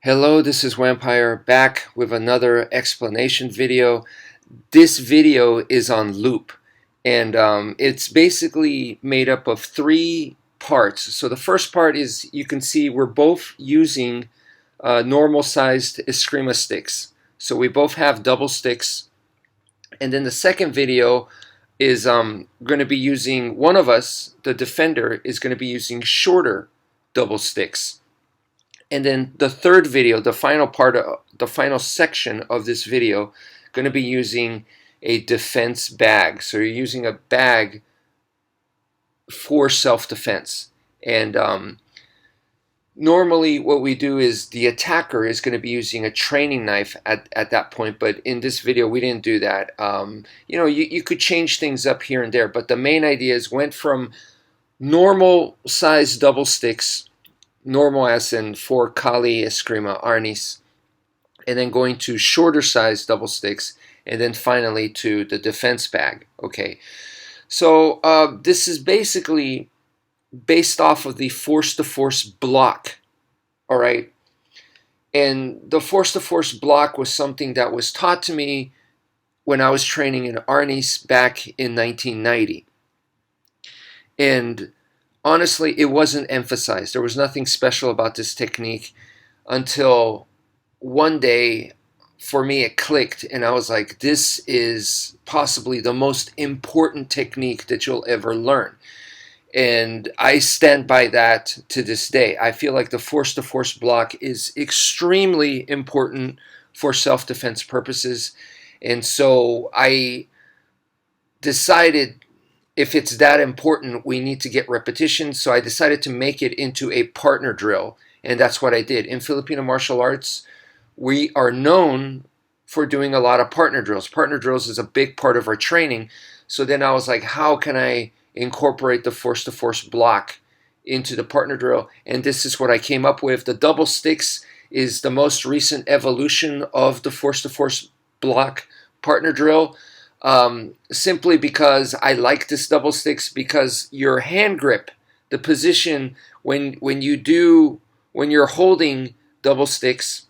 Hello, this is Wmpyr back with another explanation video. This video is on loop, and it's basically made up of three parts. So the first part is, you can see we're both using normal sized Escrima sticks. So we both have double sticks. And then the second video is going to be using, one of us, the defender, is going to be using shorter double sticks. And then the third video, the final part, the final section of this video, going to be using a defense bag. So you're using a bag for self-defense. And normally what we do is the attacker is going to be using a training knife at that point. But in this video, we didn't do that. You could change things up here and there. But the main idea is went from normal size double sticks, normal as in for Kali, Escrima, Arnis, and then going to shorter size double sticks, and then finally to the defense bag. Okay, so this is basically based off of the force-to-force block. All right, and the force-to-force block was something that was taught to me when I was training in Arnis back in 1990, and honestly, it wasn't emphasized. There was nothing special about this technique until one day, for me, it clicked, and I was like, this is possibly the most important technique that you'll ever learn. And I stand by that to this day. I feel like the force-to-force block is extremely important for self-defense purposes. And so I decided, if it's that important, we need to get repetition. So I decided to make it into a partner drill, and that's what I did. In Filipino martial arts, we are known for doing a lot of partner drills. Partner drills is a big part of our training. So then I was like, how can I incorporate the force-to-force block into the partner drill? And this is what I came up with. The double sticks is the most recent evolution of the force-to-force block partner drill. Simply because I like this double sticks, because your hand grip, the position when you're holding double sticks,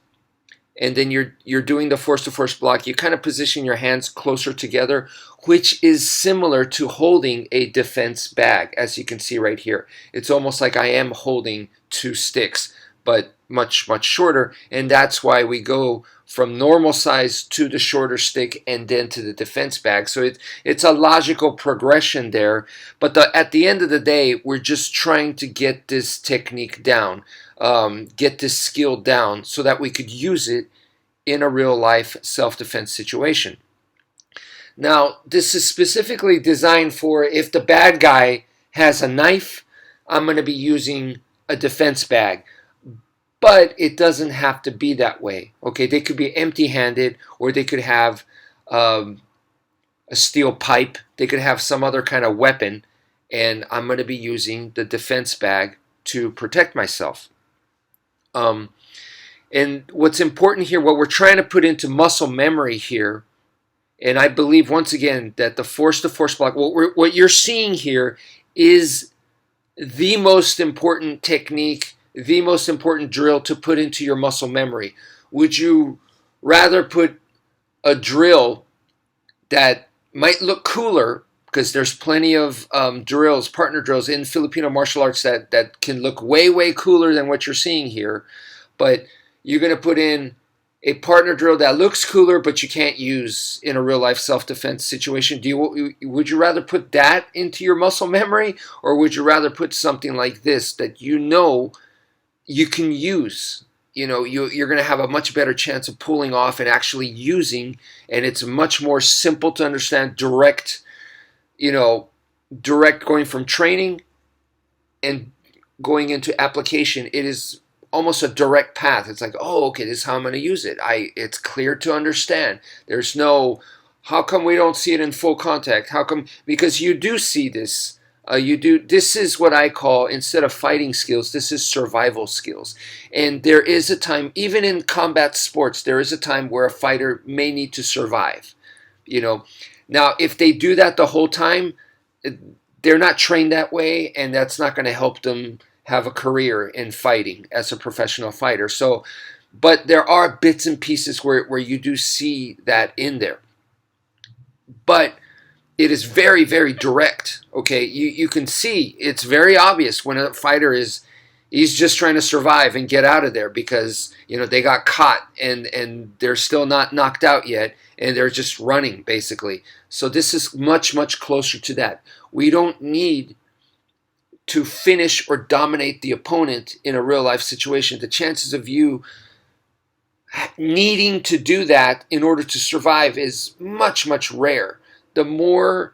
and then you're doing the force-to-force block, you kind of position your hands closer together, which is similar to holding a defense bag, as you can see right here. It's almost like I am holding two sticks, but much shorter, and that's why we go from normal size to the shorter stick and then to the defense bag. So it's a logical progression there, but at the end of the day, we're just trying to get this technique down, get this skill down, so that we could use it in a real life self-defense situation. Now, this is specifically designed for if the bad guy has a knife, I'm going to be using a defense bag. But it doesn't have to be that way. Okay, they could be empty-handed, or they could have a steel pipe. They could have some other kind of weapon, and I'm going to be using the defense bag to protect myself. And what's important here, what we're trying to put into muscle memory here, and I believe once again that the force-to-force block, what you're seeing here is the most important technique, the most important drill to put into your muscle memory. Would you rather put a drill that might look cooler, because there's plenty of drills, partner drills in Filipino martial arts that can look way cooler than what you're seeing here, but you're going to put in a partner drill that looks cooler but you can't use in a real life self-defense situation? Would you rather put that into your muscle memory, or would you rather put something like this that you can use? You're going to have a much better chance of pulling off and actually using, and it's much more simple to understand, direct going from training and going into application. It is almost a direct path. It's like, oh, okay, this is how I'm going to use it. It's clear to understand. There's no, how come we don't see it in full contact? How come? Because you do see this. This is what I call, instead of fighting skills, this is survival skills. And there is a time, even in combat sports, there is a time where a fighter may need to survive. Now, if they do that the whole time, they're not trained that way, and that's not going to help them have a career in fighting as a professional fighter. So But there are bits and pieces where you do see that in there. But it is very, very direct. Okay, you can see it's very obvious when a fighter he's just trying to survive and get out of there because they got caught and they're still not knocked out yet and they're just running basically. So this is much, much closer to that. We don't need to finish or dominate the opponent in a real life situation. The chances of you needing to do that in order to survive is much, much rare. The more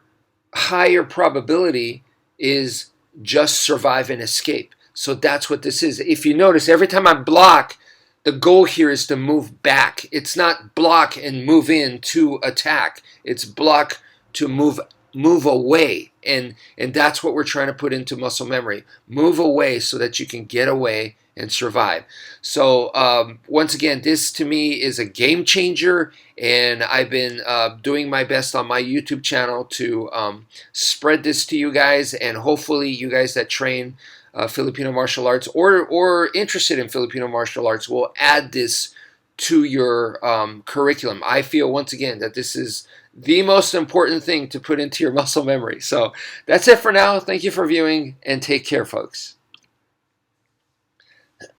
higher probability is just survive and escape. So that's what this is. If you notice, every time I block, the goal here is to move back. It's not block and move in to attack. It's block to move away. And that's what we're trying to put into muscle memory. Move away so that you can get away and survive. So once again, this to me is a game changer, and I've been doing my best on my YouTube channel to spread this to you guys, and hopefully you guys that train Filipino martial arts or interested in Filipino martial arts will add this to your curriculum. I feel once again that this is the most important thing to put into your muscle memory. So that's it for now. Thank you for viewing, and take care, folks.